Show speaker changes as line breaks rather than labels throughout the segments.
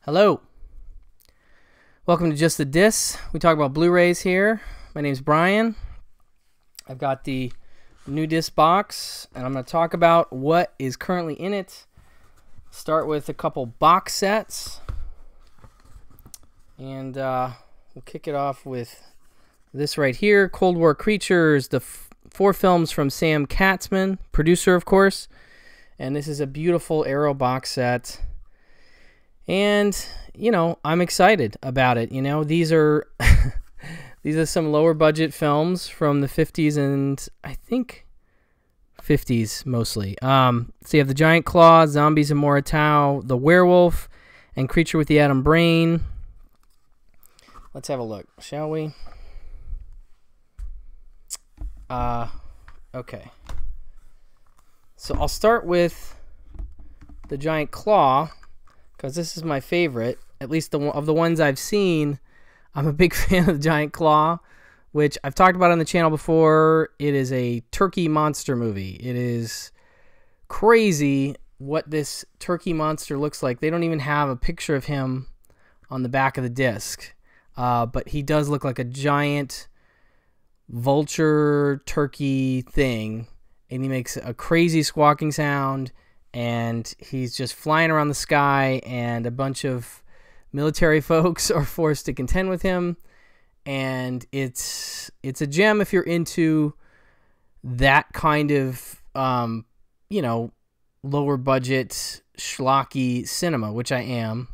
Hello. Welcome to Just the Dis. We talk about Blu-rays here. My name's Brian. I've got the new disc box, and I'm going to talk about what is currently in it. Start with a couple box sets. And we'll kick it off with this right here, Cold War Creatures, the 4 films from Sam Katzman, producer, of course. And this is a beautiful Arrow box set. And, you know, I'm excited about it. You know, these are these are some lower budget films from the 50s and I think 50s mostly. So you have The Giant Claw, Zombies of Moratau, The Werewolf, and Creature with the Atom Brain. Let's have a look, shall we? Okay. So I'll start with The Giant Claw, because this is my favorite, at least of the ones I've seen. I'm a big fan of The Giant Claw, which I've talked about on the channel before. It is a turkey monster movie. It is crazy what this turkey monster looks like. They don't even have a picture of him on the back of the disc, but he does look like a giant vulture turkey thing, and he makes a crazy squawking sound. And he's just flying around the sky, and a bunch of military folks are forced to contend with him. And it's a gem if you're into that kind of, you know, lower budget schlocky cinema, which I am.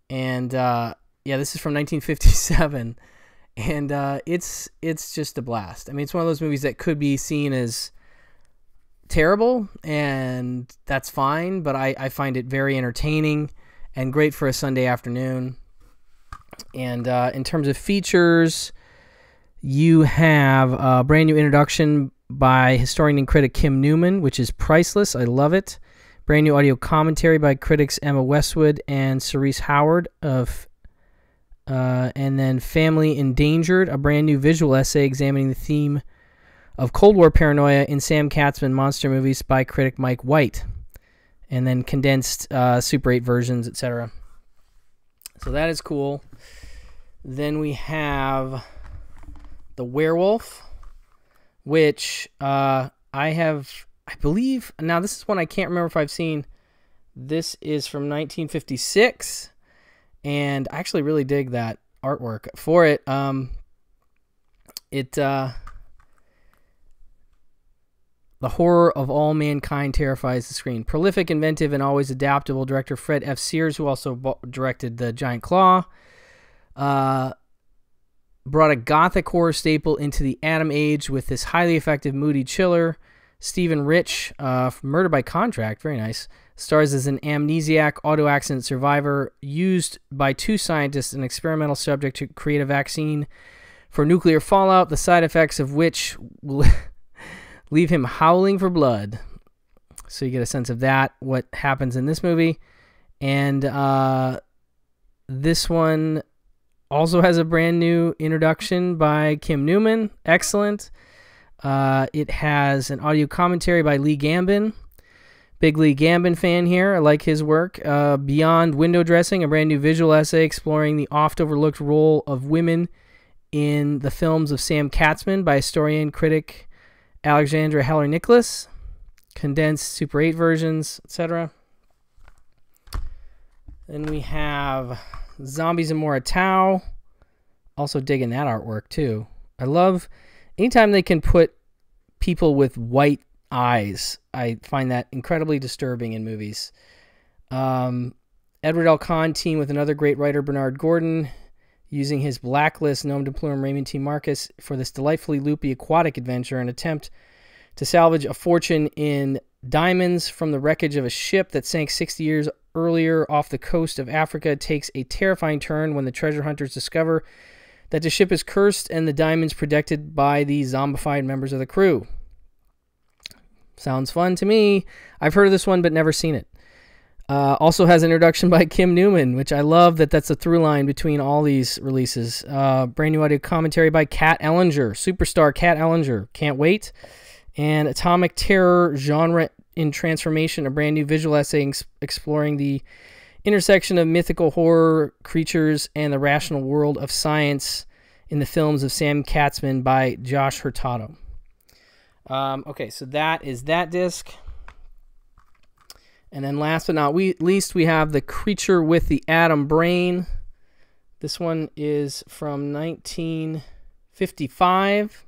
And yeah, this is from 1957, and it's just a blast. I mean, it's one of those movies that could be seen as terrible, and that's fine, but I find it very entertaining and great for a Sunday afternoon. And in terms of features, you have a brand new introduction by historian and critic Kim Newman, which is priceless. I love it. Brand new audio commentary by critics Emma Westwood and Cerise Howard of and then Family Endangered, a brand new visual essay examining the theme of Cold War paranoia in Sam Katzman monster movies by critic Mike White, and then condensed Super 8 versions, etc. So that is cool. Then we have The Werewolf, which I believe, now this is one I can't remember if I've seen. This is from 1956, and I actually really dig that artwork for it. The horror of all mankind terrifies the screen. Prolific, inventive, and always adaptable director Fred F. Sears, who also directed The Giant Claw, brought a gothic horror staple into the Atom Age with this highly effective moody chiller. Stephen Rich, Murder by Contract, very nice, stars as an amnesiac auto accident survivor used by 2 scientists, an experimental subject, to create a vaccine for nuclear fallout, the side effects of which will leave him howling for blood. So you get a sense of that, what happens in this movie. And this one also has a brand new introduction by Kim Newman. Excellent. It has an audio commentary by Lee Gambin. Big Lee Gambin fan here. I like his work. Beyond Window Dressing, a brand new visual essay exploring the oft-overlooked role of women in the films of Sam Katzman by historian critic Alexandra Heller-Nicholas, condensed Super 8 versions, etc. Then we have Zombies of Moratau. Also digging that artwork too. I love anytime they can put people with white eyes. I find that incredibly disturbing in movies. Edward L. Kahn teamed with another great writer, Bernard Gordon, using his Blacklist nom de plume Raymond T. Marcus for this delightfully loopy aquatic adventure, an attempt to salvage a fortune in diamonds from the wreckage of a ship that sank 60 years earlier off the coast of Africa takes a terrifying turn when the treasure hunters discover that the ship is cursed and the diamonds protected by the zombified members of the crew. Sounds fun to me. I've heard of this one but never seen it. Also has an introduction by Kim Newman, which I love that's a through line between all these releases. Brand new audio commentary by Kat Ellinger, superstar Kat Ellinger. Can't wait. And Atomic Terror, Genre in Transformation, a brand new visual essay exploring the intersection of mythical horror creatures and the rational world of science in the films of Sam Katzman by Josh Hurtado. Okay, so that is that disc. And then last but not least, we have The Creature with the Atom Brain. This one is from 1955.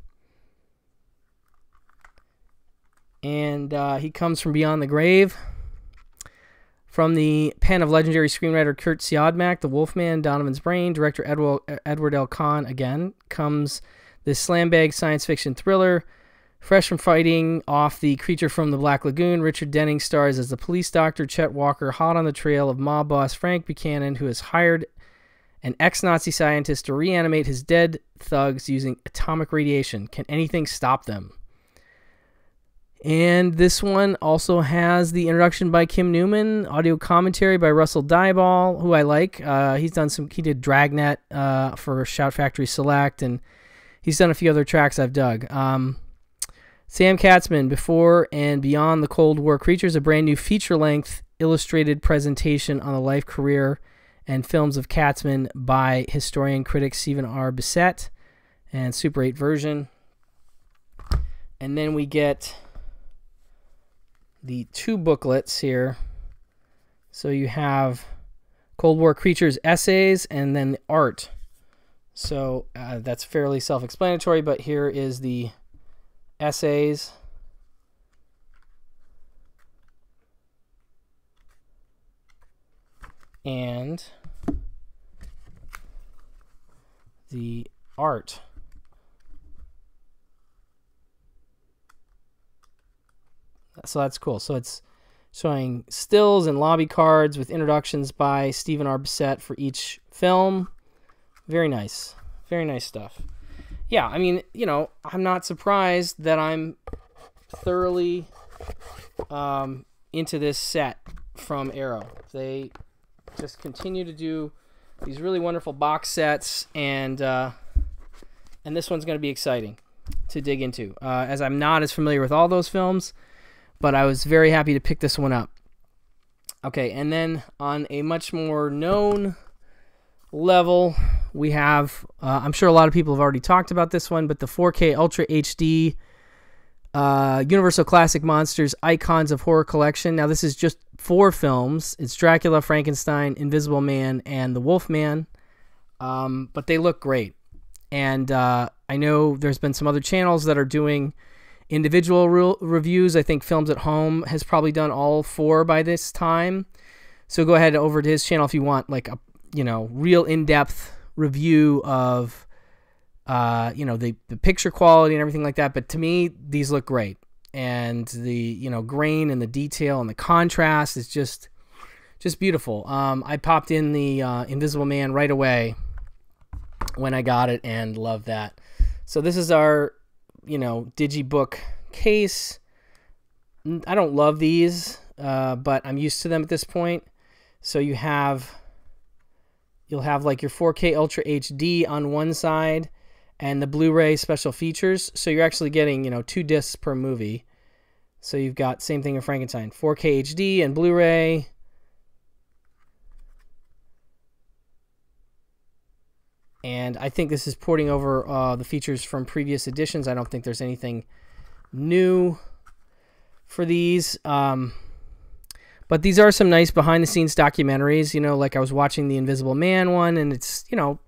And he comes from beyond the grave. From the pen of legendary screenwriter Kurt Siodmak, The Wolfman, Donovan's Brain, director Edward L. Kahn, again, comes this slam-bag science fiction thriller. Fresh from fighting off the creature from the Black Lagoon, Richard Denning stars as the police doctor Chet Walker, hot on the trail of mob boss Frank Buchanan, who has hired an ex-Nazi scientist to reanimate his dead thugs using atomic radiation. Can anything stop them? And this one also has the introduction by Kim Newman, audio commentary by Russell Dieball, who I like. He did Dragnet for Shout Factory Select, and he's done a few other tracks I've dug. Sam Katzman, Before and Beyond the Cold War Creatures, a brand new feature-length illustrated presentation on the life, career, and films of Katzman by historian critic Stephen R. Bissett, and Super 8 version. And then we get the two booklets here. So you have Cold War Creatures essays and then the art. So that's fairly self-explanatory, but here is the essays. And the art. So that's cool. So it's showing stills and lobby cards with introductions by Stephen R. Bissett for each film. Very nice. Very nice stuff. Yeah, I mean, you know, I'm not surprised that I'm thoroughly into this set from Arrow. They just continue to do these really wonderful box sets, and this one's going to be exciting to dig into, as I'm not as familiar with all those films, but I was very happy to pick this one up. Okay, and then on a much more known level, we have, I'm sure a lot of people have already talked about this one, but the 4K Ultra HD Universal Classic Monsters Icons of Horror Collection. Now, this is just 4 films. It's Dracula, Frankenstein, Invisible Man, and The Wolfman. But they look great. And I know there's been some other channels that are doing individual reviews. I think Films at Home has probably done all 4 by this time. So go ahead over to his channel if you want like a, you know, real in-depth review of you know, the picture quality and everything like that. But to me, these look great. And the, you know, grain and the detail and the contrast is just beautiful. I popped in the Invisible Man right away when I got it and loved that. So this is our, you know, digibook case. I don't love these, but I'm used to them at this point. So you'll have like your 4K Ultra HD on one side and the Blu-ray special features. So you're actually getting, you know, 2 discs per movie. So you've got same thing in Frankenstein, 4K HD and Blu-ray. And I think this is porting over the features from previous editions. I don't think there's anything new for these. But these are some nice behind-the-scenes documentaries. You know, like I was watching the Invisible Man one, and it's, you know,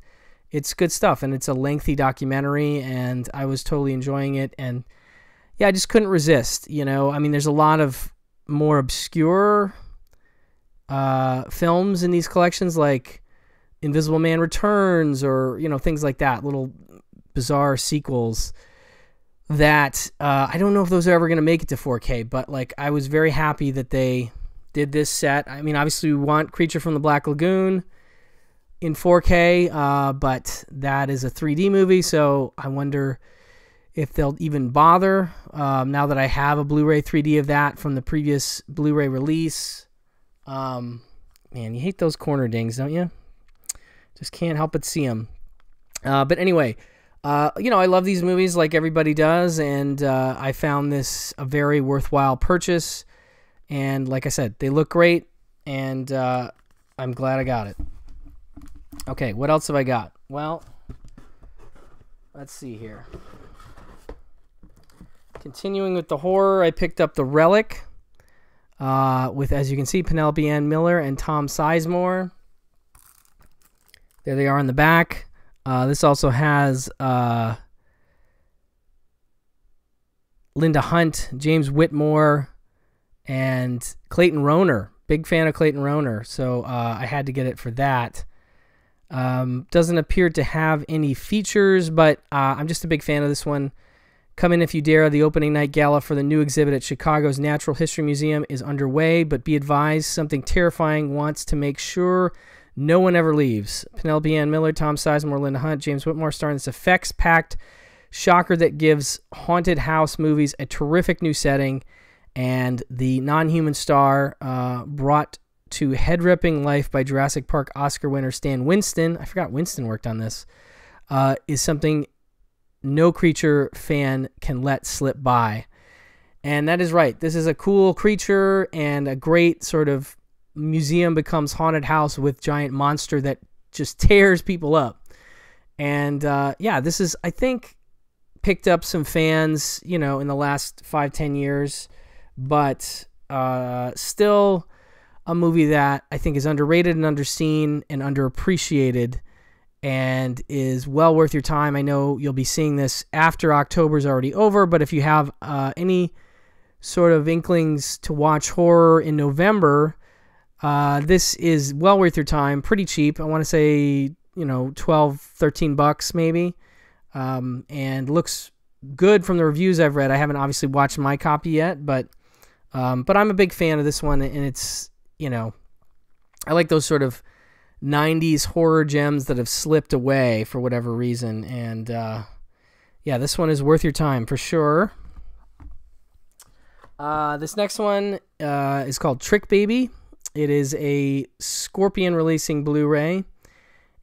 it's good stuff. And it's a lengthy documentary, and I was totally enjoying it. And, yeah, I just couldn't resist, you know. I mean, there's a lot of more obscure films in these collections, like Invisible Man Returns or, you know, things like that, little bizarre sequels that I don't know if those are ever going to make it to 4K, but, like, I was very happy that they did this set. I mean, obviously we want Creature from the Black Lagoon in 4K, but that is a 3D movie, so I wonder if they'll even bother now that I have a Blu-ray 3D of that from the previous Blu-ray release. Man, you hate those corner dings, don't you? Just can't help but see them. But anyway, you know, I love these movies like everybody does, and I found this a very worthwhile purchase. And like I said, they look great, and I'm glad I got it. Okay, what else have I got? Well, let's see here. Continuing with the horror, I picked up The Relic with, as you can see, Penelope Ann Miller and Tom Sizemore. There they are in the back. This also has Linda Hunt, James Whitmore, and Clayton Rohner. Big fan of Clayton Rohner, so I had to get it for that. Doesn't appear to have any features, but I'm just a big fan of this one. Come in if you dare. The opening night gala for the new exhibit at Chicago's Natural History Museum is underway, but be advised, something terrifying wants to make sure no one ever leaves. Penelope Ann Miller, Tom Sizemore, Linda Hunt, James Whitmore star in this effects-packed shocker that gives haunted house movies a terrific new setting, and the non-human star brought to head-ripping life by Jurassic Park Oscar winner Stan Winston, I forgot Winston worked on this, is something no creature fan can let slip by. And that is right. This is a cool creature and a great sort of museum becomes haunted house with giant monster that just tears people up. And yeah, this is, I think, picked up some fans, you know, in the last 5-10 years, but still a movie that I think is underrated and underseen and underappreciated and is well worth your time. I know you'll be seeing this after October's already over, but if you have any sort of inklings to watch horror in November, this is well worth your time. Pretty cheap. I want to say, you know, $12-13 maybe. And looks good from the reviews I've read. I haven't obviously watched my copy yet, but I'm a big fan of this one, and it's, you know, I like those sort of 90s horror gems that have slipped away for whatever reason, and yeah, this one is worth your time for sure. This next one is called Trick Baby. It is a Scorpion releasing Blu-ray,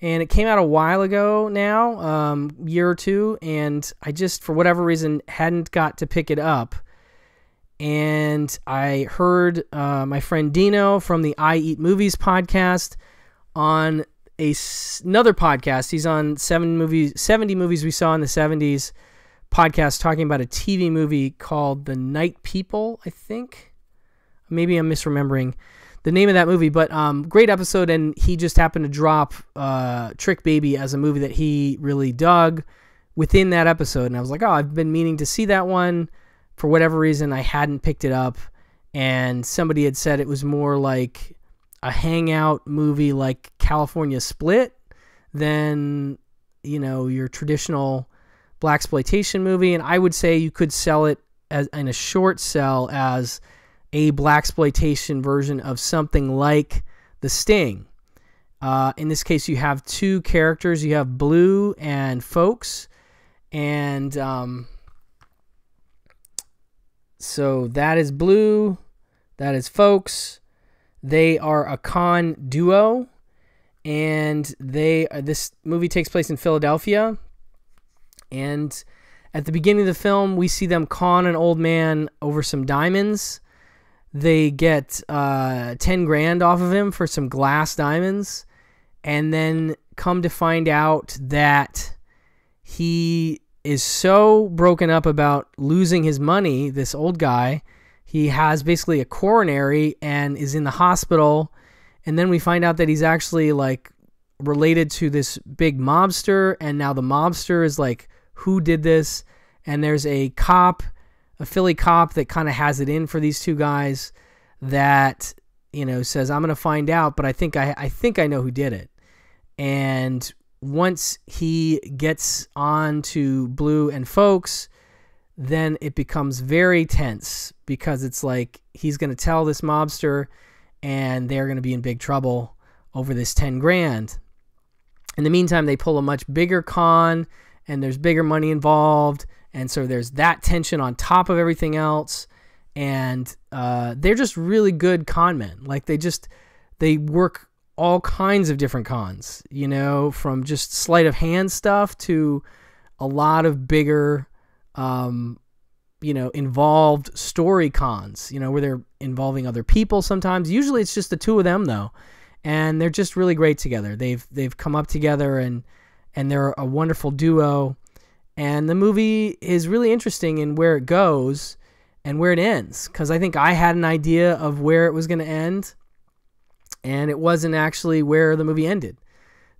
and it came out a while ago now, year or two, and I just, for whatever reason, hadn't got to pick it up. And I heard my friend Dino from the I Eat Movies podcast on another podcast. He's on 70 Movies We Saw in the 70s podcast, talking about a TV movie called The Night People, I think. Maybe I'm misremembering the name of that movie, but great episode, and he just happened to drop Trick Baby as a movie that he really dug within that episode, and I was like, oh, I've been meaning to see that one. For whatever reason, I hadn't picked it up, and somebody had said it was more like a hangout movie like California Split than, you know, your traditional blaxploitation movie, and I would say you could sell it as in a short sell as a blaxploitation version of something like The Sting. In this case, you have two characters. You have Blue and Folks, and so that is Blue, that is Folks. They are a con duo, and this movie takes place in Philadelphia. And at the beginning of the film, we see them con an old man over some diamonds. They get 10 grand off of him for some glass diamonds, and then come to find out that he is so broken up about losing his money, this old guy. He has basically a coronary and is in the hospital, and then we find out that he's actually like related to this big mobster, and now the mobster is like, who did this? And there's a cop, a Philly cop, that kind of has it in for these two guys that, you know, says, I'm going to find out, but I think I know who did it. And once he gets on to Blue and Folks, then it becomes very tense, because it's like he's going to tell this mobster and they're going to be in big trouble over this 10 grand. In the meantime, they pull a much bigger con, and there's bigger money involved, and so there's that tension on top of everything else. And they're just really good con men. Like, they work all kinds of different cons, you know, from just sleight of hand stuff to a lot of bigger, you know, involved story cons, you know, where they're involving other people sometimes. Usually it's just the two of them, though. and they're just really great together. They've come up together, and they're a wonderful duo. And the movie is really interesting in where it goes and where it ends, because I think I had an idea of where it was going to end, and it wasn't actually where the movie ended.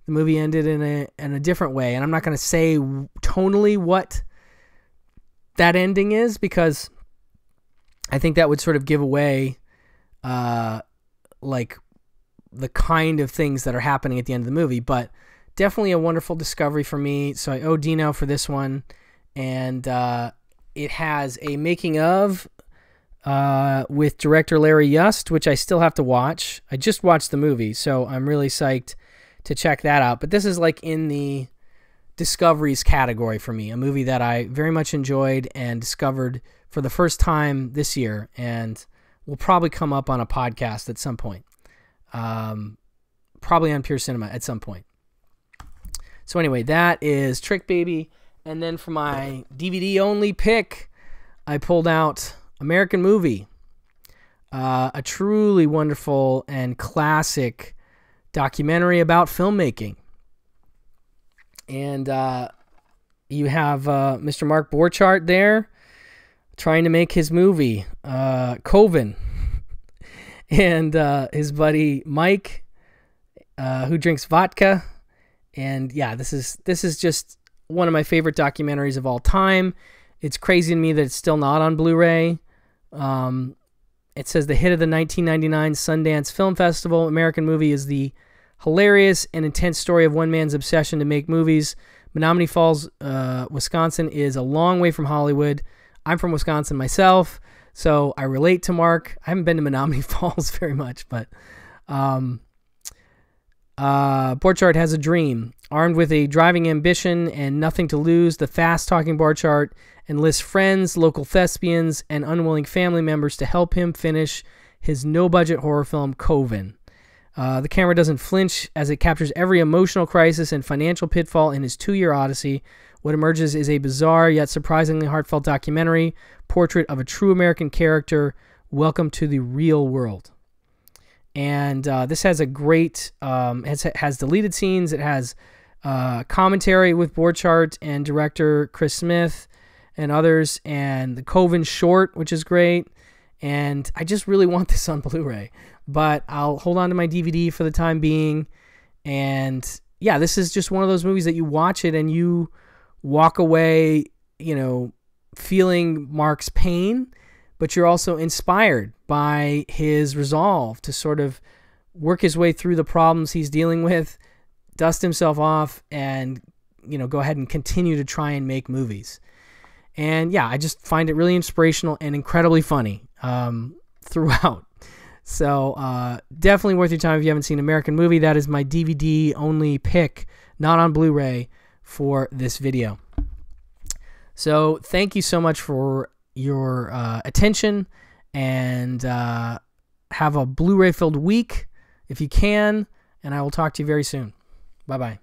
The movie ended in a different way, and I'm not going to say tonally what that ending is, because I think that would sort of give away like the kind of things that are happening at the end of the movie. But definitely a wonderful discovery for me, so I owe Dino for this one. And it has a making of with director Larry Yust, which I still have to watch. I just watched the movie, so I'm really psyched to check that out. But this is like in the discoveries category for me, a movie that I very much enjoyed and discovered for the first time this year, and will probably come up on a podcast at some point, probably on Pure Cinema at some point. So anyway, that is Trick Baby. And then for my DVD only pick, I pulled out American Movie, a truly wonderful and classic documentary about filmmaking. And you have Mr. Mark Borchardt there trying to make his movie, Coven, and his buddy Mike, who drinks vodka. And yeah, this is just one of my favorite documentaries of all time. It's crazy to me that it's still not on Blu-ray. It says the hit of the 1999 Sundance Film Festival. American Movie is the hilarious and intense story of one man's obsession to make movies. Menominee Falls, Wisconsin is a long way from Hollywood. I'm from Wisconsin myself, so I relate to Mark. I haven't been to Menominee Falls very much, but Borchardt has a dream. Armed with a driving ambition and nothing to lose, the fast-talking Borchardt enlists friends, local thespians, and unwilling family members to help him finish his no-budget horror film, Coven. The camera doesn't flinch as it captures every emotional crisis and financial pitfall in his 2-year odyssey. What emerges is a bizarre yet surprisingly heartfelt documentary portrait of a true American character. Welcome to the real world. And this has a great, has deleted scenes. It has commentary with Borchardt and director Chris Smith and others, and the Coven short, which is great. And I just really want this on Blu-ray, but I'll hold on to my DVD for the time being. And yeah, this is just one of those movies that you watch it and you walk away, you know, feeling Mark's pain, but you're also inspired by his resolve to sort of work his way through the problems he's dealing with, dust himself off, and, you know, go ahead and continue to try and make movies. And yeah, I just find it really inspirational and incredibly funny throughout. So definitely worth your time if you haven't seen American Movie. That is my DVD only pick, not on Blu-ray, for this video. So thank you so much for your attention, and have a Blu-ray filled week if you can, and I will talk to you very soon. Bye-bye.